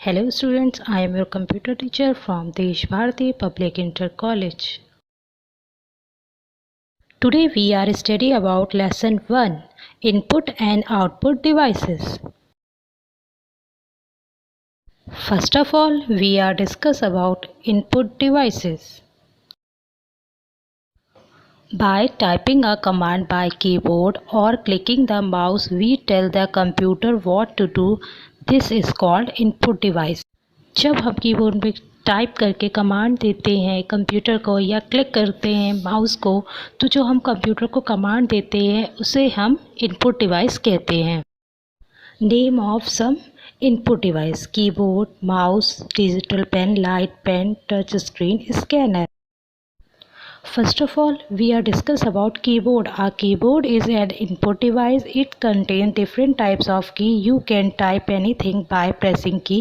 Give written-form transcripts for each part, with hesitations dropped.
Hello students, I am your computer teacher from Desh Bharati Public Inter College. Today we are studying about lesson 1, Input and Output Devices. First of all, we are discuss about input devices. By typing a command by keyboard or clicking the mouse, we tell the computer what to do. This is called input device. जब हम keyboard में type करके command देते हैं computer को या click करते हैं माउस को, तो जो हम कंप्यूटर को कमांड देते हैं उसे हम इनपुट डिवाइस कहते हैं. Name of some input device: keyboard, mouse, digital pen, light pen, touch screen, scanner. First of all, we are discuss about keyboard. A keyboard is an input device. It contains different types of key. You can type anything by pressing key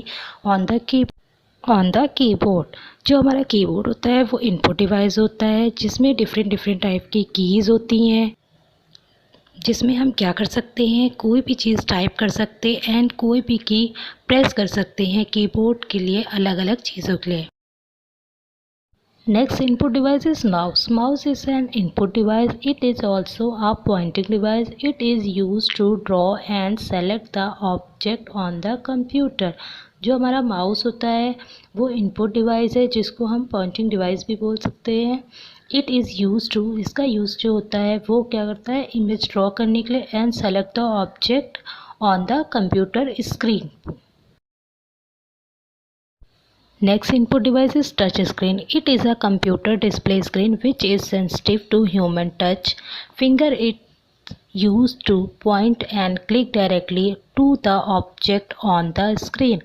on the keyboard. जो हमारा keyboard होता है वो input device होता है जिसमें different type की keys होती हैं, जिसमें हम क्या कर सकते हैं, कोई भी चीज़ टाइप कर सकते हैं एंड कोई भी की प्रेस कर सकते हैं कीबोर्ड के लिए अलग अलग चीज़ों के लिए. Next input device is mouse. Mouse is an input device. It is also a pointing device. It is used to draw and select the object on the computer. जो हमारा माउस होता है वो इनपुट डिवाइस है जिसको हम pointing device भी बोल सकते हैं. इट इज़ यूज टू, इसका यूज़ जो होता है वो क्या करता है, इमेज ड्रॉ करने के लिए and select the object on the computer screen. Next input device is touch screen. It is a computer display screen which is sensitive to human touch. Finger is used to point and click directly to the object on the screen.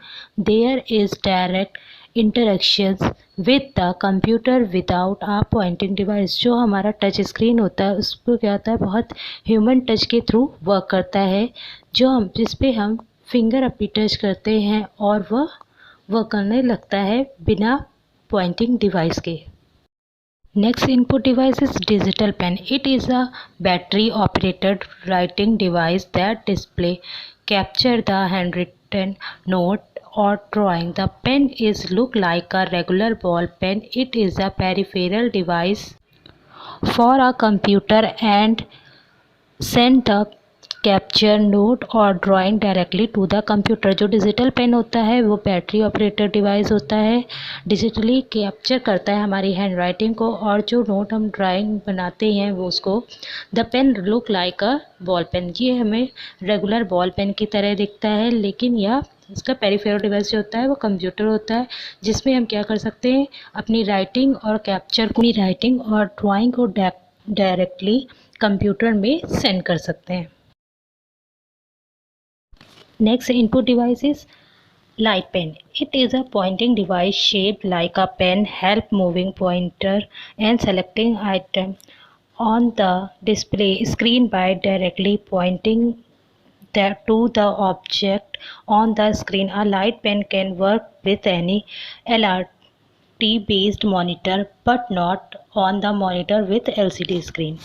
There is direct interactions with the computer without a pointing device. जो हमारा touch screen होता है उसको क्या होता है, बहुत human touch के थ्रू वर्क करता है, जिस पे हम फिंगर अपनी टच करते हैं और वह करने लगता है बिना पॉइंटिंग डिवाइस के. Next input device is digital pen. It is a battery operated writing device that display capture the hand written note और drawing. The pen is look like a regular ball pen. It is a peripheral device for a computer and send the capture note और drawing directly to the computer. जो digital pen होता है वो battery operated device होता है, digitally capture करता है हमारी हैंड राइटिंग को और जो नोट हम ड्राइंग बनाते हैं वो उसको. The pen look like a ball pen. ये हमें रेगुलर बॉल पेन की तरह दिखता है, लेकिन यह इसका पेरिफेरल डिवाइस जो होता है वो कंप्यूटर होता है जिसमें हम क्या कर सकते हैं, अपनी राइटिंग और कैप्चर को, अपनी राइटिंग और ड्राइंग को डायरेक्टली कंप्यूटर में सेंड कर सकते हैं. Next input device is light pen. It is a pointing device shaped like a pen, help moving pointer and selecting item on the display screen by directly pointing to the object on the screen. A light pen can work with any LRT based monitor but not on the monitor with LCD screen.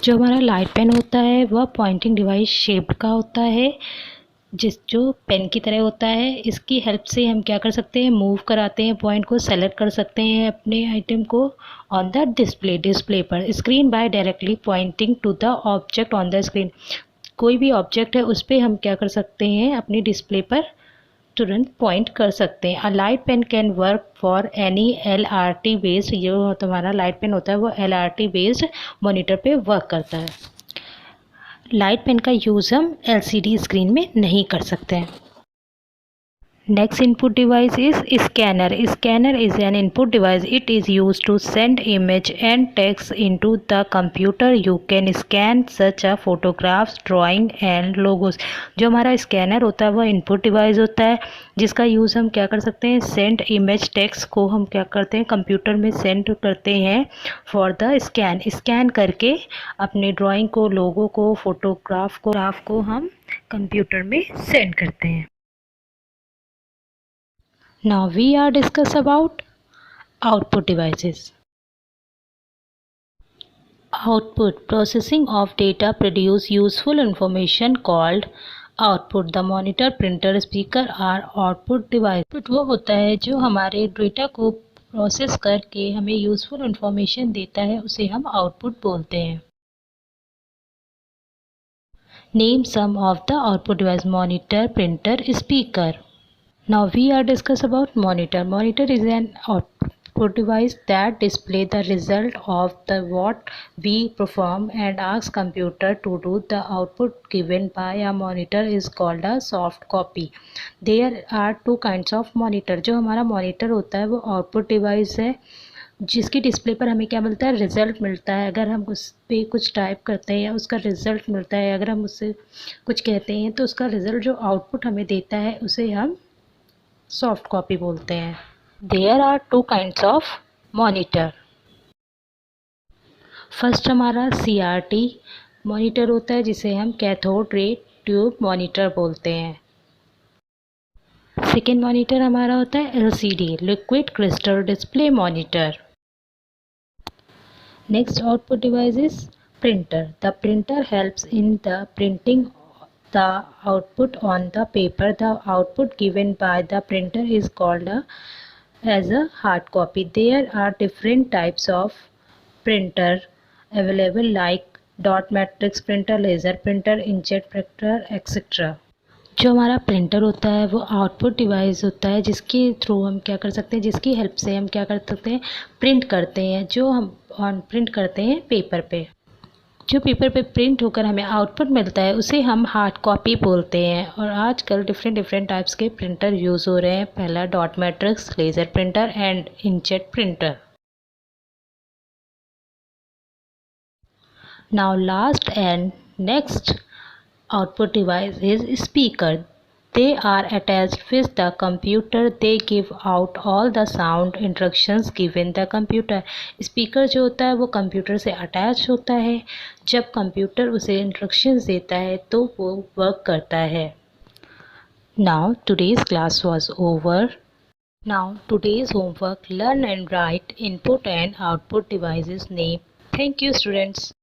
जो हमारा light pen होता है वह pointing device shaped का होता है जो pen की तरह होता है. इसकी हेल्प से हम क्या कर सकते हैं, मूव कराते हैं पॉइंट को, सेलेक्ट कर सकते हैं अपने आइटम को ऑन द डिस्प्ले पर. Screen by directly pointing to the object on the screen. कोई भी ऑब्जेक्ट है उस पर हम क्या कर सकते हैं, अपनी डिस्प्ले पर तुरंत पॉइंट कर सकते हैं. A light pen can work for any LRT based. जो तुम्हारा लाइट पेन होता है वो LRT बेस्ड मॉनिटर पे वर्क करता है. लाइट पेन का यूज़ हम LCD स्क्रीन में नहीं कर सकते हैं. Next input device is scanner. Scanner is an input device. It is used to send image and text into the computer. You can scan such a photographs, drawing and logos. जो हमारा scanner होता है वह input device होता है जिसका use हम क्या कर सकते हैं, सेंड इमेज टेक्स्ट को हम क्या करते हैं, कंप्यूटर में सेंड करते हैं फॉर द स्कैन करके अपने ड्राइंग को, लोगो को, फोटोग्राफ को हम कंप्यूटर में सेंड करते हैं. Now we are discuss about output devices. Output: processing of data produce useful information called output the monitor, printer, speaker are output device. Output वो होता है जो हमारे डेटा को प्रोसेस करके हमें यूजफुल इंफॉर्मेशन देता है, उसे हम आउटपुट बोलते हैं। Name some of the output device: monitor, printer, speaker. Now we are discuss about monitor. Monitor is an output device that display the result of the what we perform and asks computer to do. The output given by a monitor is called a soft copy. There are two kinds of monitor. जो हमारा monitor होता है वो output device है जिसकी display पर हमें क्या मिलता है, रिजल्ट मिलता है। अगर हम उस पर कुछ टाइप करते हैं या उसका रिजल्ट मिलता है, अगर हम उससे कुछ कहते हैं तो उसका रिजल्ट जो आउटपुट हमें देता है उसे हम सॉफ्ट कॉपी बोलते हैं। There are two kinds of monitor. First हमारा CRT मॉनिटर होता है जिसे हम कैथोड रे ट्यूब मॉनिटर बोलते हैं। सेकेंड मॉनिटर हमारा होता है LCD liquid crystal display monitor. Next output device is printer. The printer helps in the printing the output on the paper. The output given by the printer is called as a hard copy. There are different types of printer available like dot matrix printer, laser printer, inkjet printer, etc. जो हमारा printer होता है वो output device होता है जिसके through हम क्या कर सकते हैं, जिसकी हेल्प से हम क्या कर सकते हैं, प्रिंट करते हैं। जो हम प्रिंट करते हैं पेपर पे, जो पेपर पे प्रिंट होकर हमें आउटपुट मिलता है उसे हम हार्ड कॉपी बोलते हैं। और आजकल डिफरेंट टाइप्स के प्रिंटर यूज़ हो रहे हैं। पहला dot matrix, laser printer and inkjet printer. Now last and next output device is speaker. They are attached with the computer. They give out all the sound instructions given the computer. Speaker जो होता है वो computer से attach होता है। जब computer उसे instructions देता है तो वो वर्क करता है। Now today's class was over. Now today's homework: learn and write input and output devices name. Thank you students.